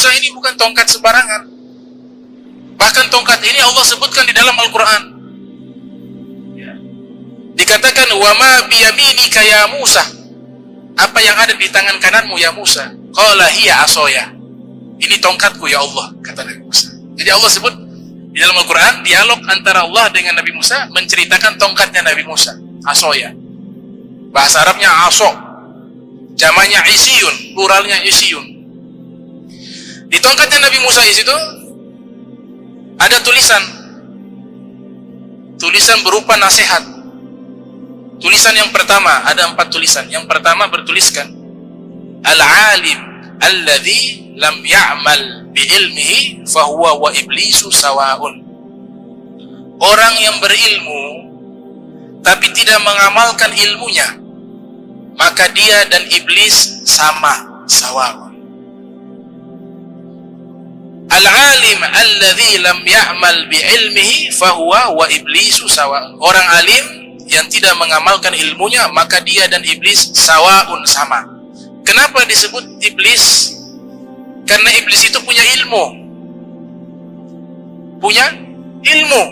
Musa ini bukan tongkat sembarangan. Bahkan tongkat ini Allah sebutkan di dalam Al-Quran. Dikatakan, wa ma biyaminika ya Musa. Apa yang ada di tangan kananmu ya Musa? Qala hiya asoya. Ini tongkatku ya Allah, kata Nabi Musa. Jadi Allah sebut di dalam Al-Quran, dialog antara Allah dengan Nabi Musa menceritakan tongkatnya Nabi Musa, asoya. Bahasa Arabnya aso, jamaknya isiyun, pluralnya isiyun. Di tongkatnya Nabi Musa di situ ada tulisan berupa nasihat. Tulisan yang pertama, ada 4 tulisan. Yang pertama bertuliskan, al-alim alladhi lam ya'mal bi'ilmihi fahuwa wa iblisu sawa'un. Orang yang berilmu tapi tidak mengamalkan ilmunya, maka dia dan iblis sama, sawa'un. Al-alim alladhi lam ya'mal bi'ilmihi fahuwa wa iblisu sawa'un. Orang alim yang tidak mengamalkan ilmunya, maka dia dan iblis sawa'un, sama. Kenapa disebut iblis? Karena iblis itu punya ilmu. Punya ilmu.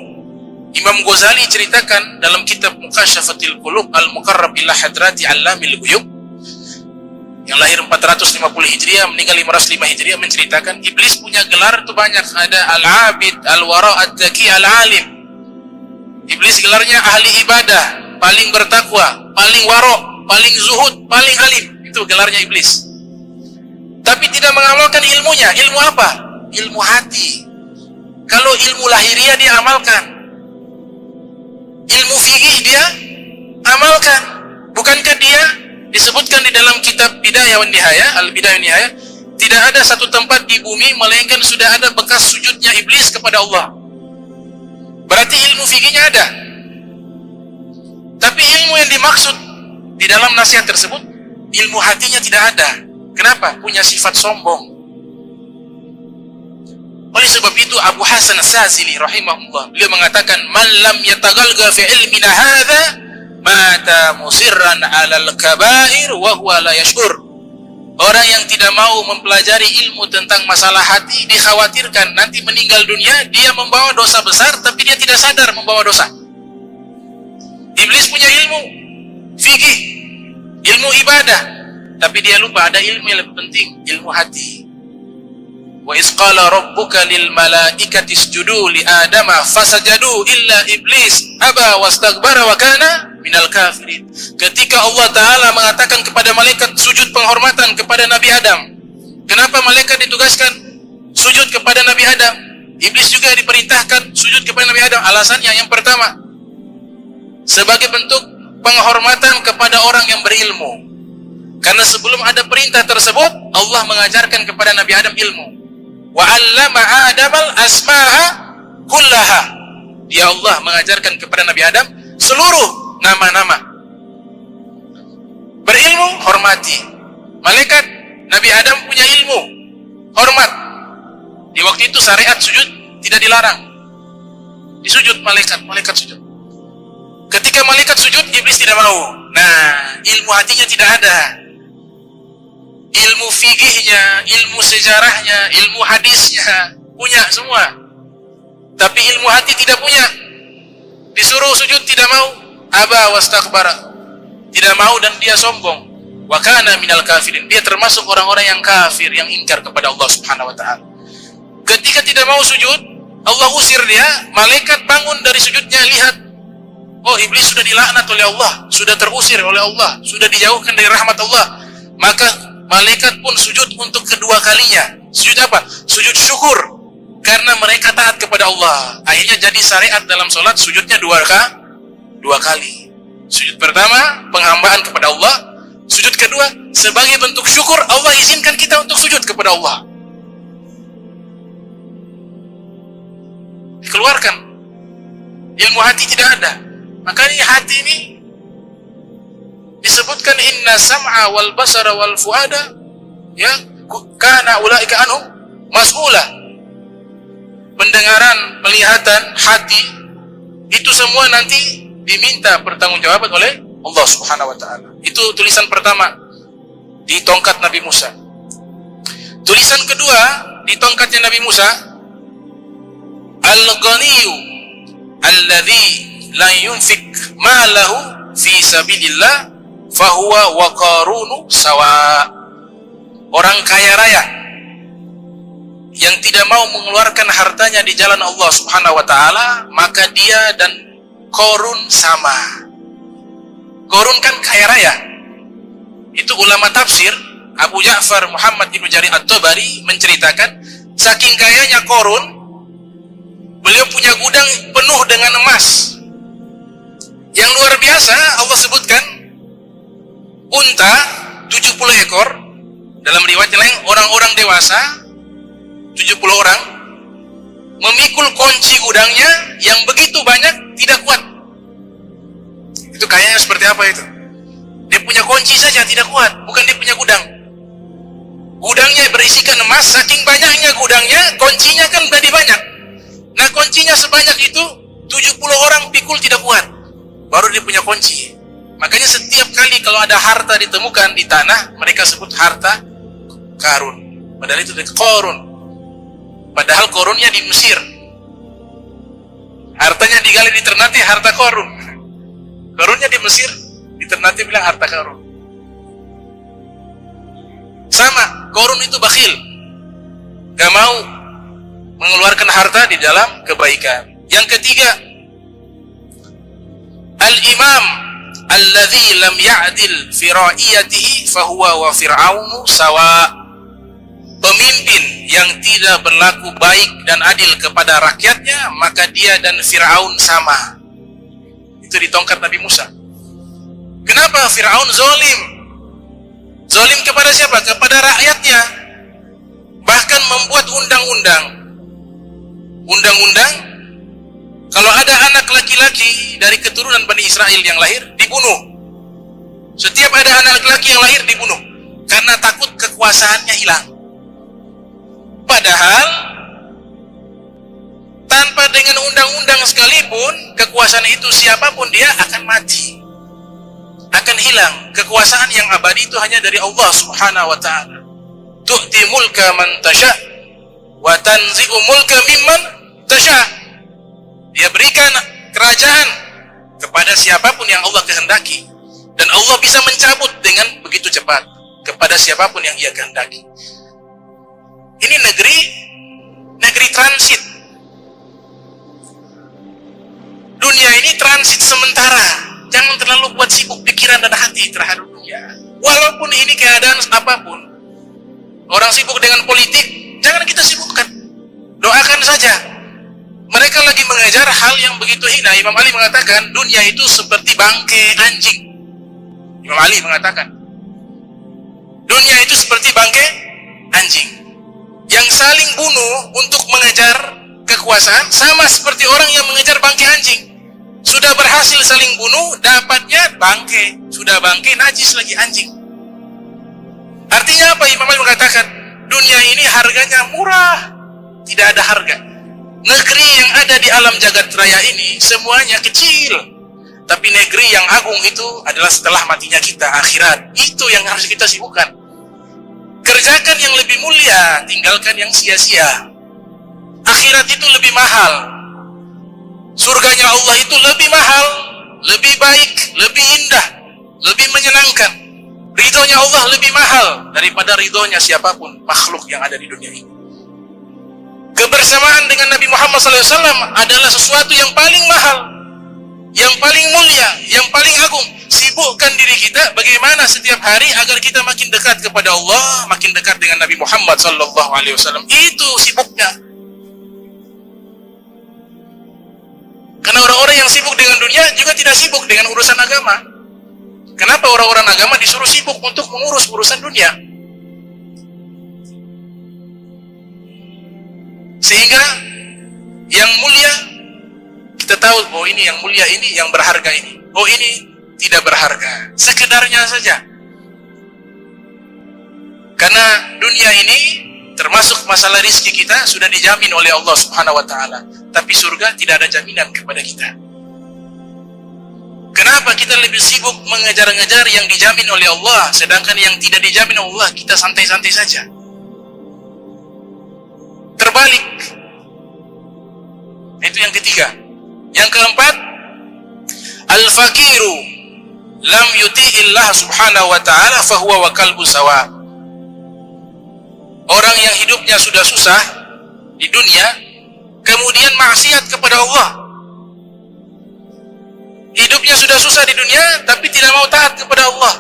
Imam Ghazali ceritakan dalam kitab Mukasyafatil Qulub Al-Muqarrab ila Hadrati Allamil Ghuyub, yang lahir 450 Hijriah, meninggal 505 Hijriah, menceritakan iblis punya gelar itu banyak. Ada Al-Abid, Al-Wara, Ad-Daki, Al-Alim. Iblis gelarnya ahli ibadah, paling bertakwa, paling waro, paling zuhud, paling alim. Itu gelarnya iblis. Tapi tidak mengamalkan ilmunya. Ilmu apa? Ilmu hati. Kalau ilmu lahiriah dia amalkan, ilmu fikih dia amalkan. Bukankah dia disebutkan di dalam kitab Bidayah wan Nihayah, Al-Bidayah wan Nihayah, tidak ada satu tempat di bumi melainkan sudah ada bekas sujudnya iblis kepada Allah. Berarti ilmu fikihnya ada. Tapi ilmu yang dimaksud di dalam nasihat tersebut, ilmu hatinya tidak ada. Kenapa? Punya sifat sombong. Oleh sebab itu Abu Hasan As-Sazili rahimahullah, beliau mengatakan, man lam yatagalga fi ilmina hadha mata musirran 'alal kabair wa huwa la yashur. Orang yang tidak mau mempelajari ilmu tentang masalah hati dikhawatirkan nanti meninggal dunia dia membawa dosa besar, tapi dia tidak sadar membawa dosa. Iblis punya ilmu fikih, ilmu ibadah, tapi dia lupa ada ilmu yang lebih penting, ilmu hati. Wa iz qala rabbuka lil malaikati isjudu li adama fasajadu illa iblis aba wastakbara wa kana minal kafirin. Ketika Allah Ta'ala mengatakan kepada malaikat sujud penghormatan kepada Nabi Adam, kenapa malaikat ditugaskan sujud kepada Nabi Adam? Iblis juga diperintahkan sujud kepada Nabi Adam. Alasannya yang pertama, sebagai bentuk penghormatan kepada orang yang berilmu. Karena sebelum ada perintah tersebut, Allah mengajarkan kepada Nabi Adam ilmu. Wa 'allama Adamal asma'a kullaha. Dia Allah mengajarkan kepada Nabi Adam seluruh nama-nama. Berilmu, hormati. Malaikat, Nabi Adam punya ilmu, hormat. Di waktu itu syariat sujud tidak dilarang. Disujud malaikat sujud. Ketika malaikat sujud, iblis tidak mau. Nah, ilmu hatinya tidak ada. Ilmu fikihnya, ilmu sejarahnya, ilmu hadisnya punya semua. Tapi ilmu hati tidak punya. Disuruh sujud tidak mau. Aba wastakbara. Tidak mau dan dia sombong. Wa kana minal kafirin. Dia termasuk orang-orang yang kafir, yang ingkar kepada Allah Subhanahu wa taala. Ketika tidak mau sujud, Allah usir dia, malaikat bangun dari sujudnya, lihat, oh iblis sudah dilaknat oleh Allah, sudah terusir oleh Allah, sudah dijauhkan dari rahmat Allah. Maka malaikat pun sujud untuk kedua kalinya. Sujud apa? Sujud syukur, karena mereka taat kepada Allah. Akhirnya jadi syariat dalam sholat, sujudnya dua kali. Sujud pertama penghambaan kepada Allah, sujud kedua sebagai bentuk syukur Allah izinkan kita untuk sujud kepada Allah. Dikeluarkan. Ilmu hati tidak ada. Makanya hati ini disebutkan inna sam'a wal basara wal fuada, ya, kana ulaika anhum mas'ula. Pendengaran, penglihatan, hati itu semua nanti diminta pertanggungjawaban oleh Allah Subhanahu wa taala. Itu tulisan pertama di tongkat Nabi Musa. Tulisan kedua di tongkatnya Nabi Musa, al-ghaniyyu alladzi la yunfik malahu fi sabilillah fahuwa wa qarunu sawa. Orang kaya raya yang tidak mau mengeluarkan hartanya di jalan Allah Subhanahu wa taala, maka dia dan Qarun sama. Qarun kan kaya raya. Itu ulama tafsir Abu Ja'far Muhammad ibnu Jarir At-Tabari menceritakan, saking kayanya Qarun, beliau punya gudang penuh dengan emas. Yang luar biasa, Allah sebutkan unta 70 ekor, dalam riwayat lain orang-orang dewasa 70 orang memikul kunci gudangnya yang begitu banyak tidak kuat. Itu kayaknya seperti apa itu? Dia punya kunci saja tidak kuat, bukan dia punya gudang. Gudangnya berisikan emas, saking banyaknya gudangnya, kuncinya kan tadi banyak. Nah, kuncinya sebanyak itu 70 orang pikul tidak kuat, baru dia punya kunci. Makanya setiap kali kalau ada harta ditemukan di tanah, mereka sebut harta Qarun. Padahal itu dari Qarun. Padahal Qarunnya di Mesir. Hartanya digali di Ternate, harta Qarun. Qarunnya di Mesir, di Ternate bilang harta Qarun. Sama, Qarun itu bakhil, gak mau mengeluarkan harta di dalam kebaikan. Yang ketiga, al-imam alladzi lam ya'dil fi ra'iyatihi fahuwa wa fir'aunu sawa. Pemimpin yang tidak berlaku baik dan adil kepada rakyatnya, maka dia dan Fir'aun sama. Itu di tongkat Nabi Musa. Kenapa Fir'aun zalim? Zalim kepada siapa? Kepada rakyatnya. Bahkan membuat undang-undang. Undang-undang, kalau ada anak laki-laki dari keturunan Bani Israel yang lahir, dibunuh. Setiap ada anak laki-laki yang lahir, dibunuh. Karena takut kekuasaannya hilang. Padahal tanpa dengan undang-undang sekalipun, kekuasaan itu siapapun dia akan mati, akan hilang. Kekuasaan yang abadi itu hanya dari Allah Subhanahu wa ta'ala. Tu'ti mulka man tasha wa tanzi'u mulka mimman tasha. Dia berikan kerajaan kepada siapapun yang Allah kehendaki, dan Allah bisa mencabut dengan begitu cepat kepada siapapun yang Ia kehendaki. Ini negeri transit. Dunia ini transit sementara. Jangan terlalu buat sibuk pikiran dan hati terhadap dunia. Walaupun ini keadaan apapun. Orang sibuk dengan politik, jangan kita sibukkan. Doakan saja. Mereka lagi mengejar hal yang begitu hina. Imam Ali mengatakan dunia itu seperti bangkai anjing. Imam Ali mengatakan dunia itu seperti bangkai anjing yang saling bunuh untuk mengejar kekuasaan, sama seperti orang yang mengejar bangkai anjing. Sudah berhasil saling bunuh, dapatnya bangkai. Sudah bangkai, najis lagi anjing. Artinya apa? Imam Ali mengatakan dunia ini harganya murah, tidak ada harga. Negeri yang ada di alam jagat raya ini semuanya kecil, tapi negeri yang agung itu adalah setelah matinya kita, akhirat. Itu yang harus kita sibukkan. Kerjakan yang lebih mulia, tinggalkan yang sia-sia. Akhirat itu lebih mahal. Surganya Allah itu lebih mahal, lebih baik, lebih indah, lebih menyenangkan. Ridhonya Allah lebih mahal daripada ridhonya siapapun makhluk yang ada di dunia ini. Kebersamaan dengan Nabi Muhammad SAW adalah sesuatu yang paling mahal, yang paling mulia, yang paling agung. Sibukkan diri kita bagaimana setiap hari agar kita makin dekat kepada Allah, makin dekat dengan Nabi Muhammad SAW. Itu sibuknya. Karena orang-orang yang sibuk dengan dunia juga tidak sibuk dengan urusan agama. Kenapa orang-orang agama disuruh sibuk untuk mengurus urusan dunia? Sehingga yang mulia kita tahu, oh ini yang mulia, ini yang berharga ini. Oh ini tidak berharga, sekedarnya saja. Karena dunia ini termasuk masalah rizki kita sudah dijamin oleh Allah Subhanahu wa ta'ala, tapi surga tidak ada jaminan kepada kita. Kenapa kita lebih sibuk mengejar-ngejar yang dijamin oleh Allah, sedangkan yang tidak dijamin Allah kita santai-santai saja? terbalik. Itu yang ketiga. Yang keempat, al-faqiru lam yuti'illah subhanahu wa ta'ala fahuwa wa kalbu sawa. Orang yang hidupnya sudah susah di dunia, kemudian maksiat kepada Allah. Hidupnya sudah susah di dunia, tapi tidak mau taat kepada Allah,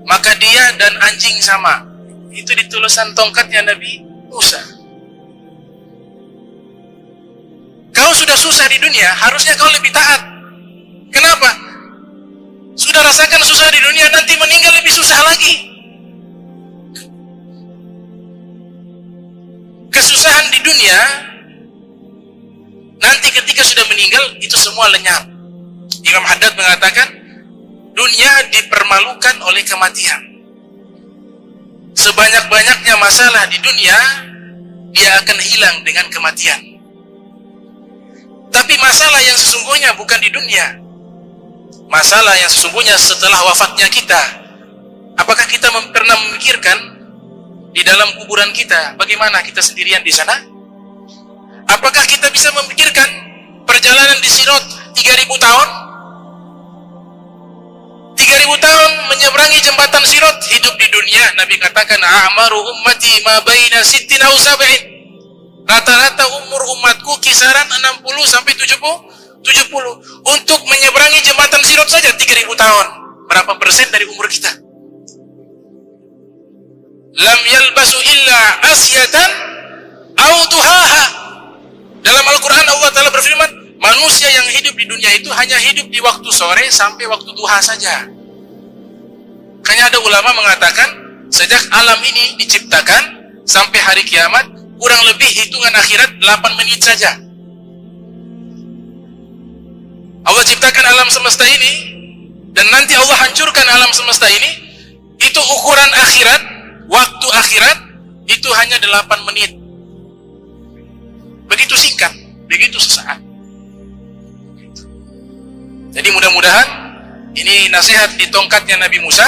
maka dia dan anjing sama. Itu di tulisan tongkatnya Nabi Musa. Kau sudah susah di dunia, harusnya kau lebih taat. Kenapa? Sudah rasakan susah di dunia, nanti meninggal lebih susah lagi. Kesusahan di dunia, nanti ketika sudah meninggal, itu semua lenyap. Imam Haddad mengatakan, dunia dipermalukan oleh kematian. Sebanyak-banyaknya masalah di dunia, dia akan hilang dengan kematian. Tapi masalah yang sesungguhnya bukan di dunia. Masalah yang sesungguhnya setelah wafatnya kita. Apakah kita pernah memikirkan di dalam kuburan kita, bagaimana kita sendirian di sana? Apakah kita bisa memikirkan perjalanan di Sirat 3000 tahun? 3000 tahun menyeberangi jembatan Sirat, hidup di dunia. Nabi katakan, a'maru ummati ma baina sittin aw sab'in. Rata-rata umur umatku kisaran 60 sampai 70. Untuk menyeberangi jembatan Sirat saja 3000 tahun. Berapa persen dari umur kita? Lam yalbasu illa asyatan aw duhaha. Dalam Al-Quran Allah Ta'ala berfirman, manusia yang hidup di dunia itu hanya hidup di waktu sore sampai waktu duha saja. Makanya ada ulama mengatakan, sejak alam ini diciptakan sampai hari kiamat, kurang lebih hitungan akhirat 8 menit saja. Allah ciptakan alam semesta ini, dan nanti Allah hancurkan alam semesta ini. Itu ukuran akhirat, waktu akhirat, itu hanya 8 menit. Begitu singkat, begitu sesaat. Jadi mudah-mudahan ini nasihat di tongkatnya Nabi Musa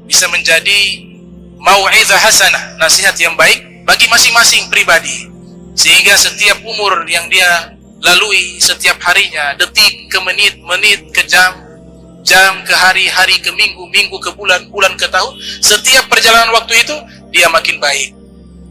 bisa menjadi mau'izah hasanah, nasihat yang baik bagi masing-masing pribadi, sehingga setiap umur yang dia lalui setiap harinya, detik ke menit, menit ke jam, jam ke hari, hari ke minggu, minggu ke bulan, bulan ke tahun, setiap perjalanan waktu itu dia makin baik,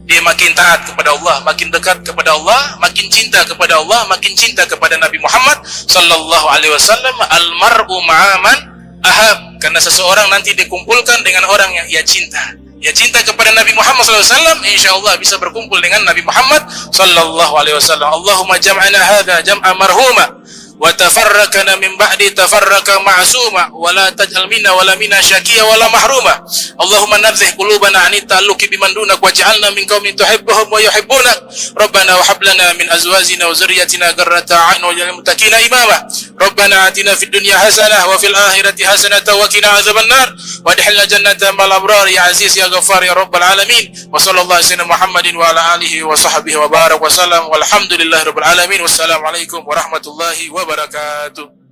dia makin taat kepada Allah, makin dekat kepada Allah, makin cinta kepada Allah, makin cinta kepada Nabi Muhammad sallallahu alaihi wasallam. Almar'u ma'aman ahab, karena seseorang nanti dikumpulkan dengan orang yang ia cinta. Ia cinta kepada Nabi Muhammad SAW, insyaAllah bisa berkumpul dengan Nabi Muhammad sallallahu alaihi wasallam. Allahumma jam'ana hadha jam'a marhuma, wa tafarrakana min ba'di tafarraka ma'suma, wa la taj'al minna wa la minna syakiya wa la mahruma. Allahumma nadzih qulubana 'anit ta'alluqi biman dunak, waj'alna min qaumin tuhibbuhum wa yuhibbunak. Rabbana wa hab lana min azwajina wa dhurriyyatina qurrata a'yun waj'alna lil muttaqina imama. Rabbana atina fid dunya hasanah wa fil akhirati hasanah wa qina adzaban nar wa adkhilna jannata ma'al abrar ya aziz ya ghaffar ya rabbal alamin. Wa sallallahu alaihi Muhammadin wa ala alihi wa sahbihi wa barak wa sallam walhamdulillahi rabbil alamin. Wassalamu alaikum warahmatullahi wabarakatuh.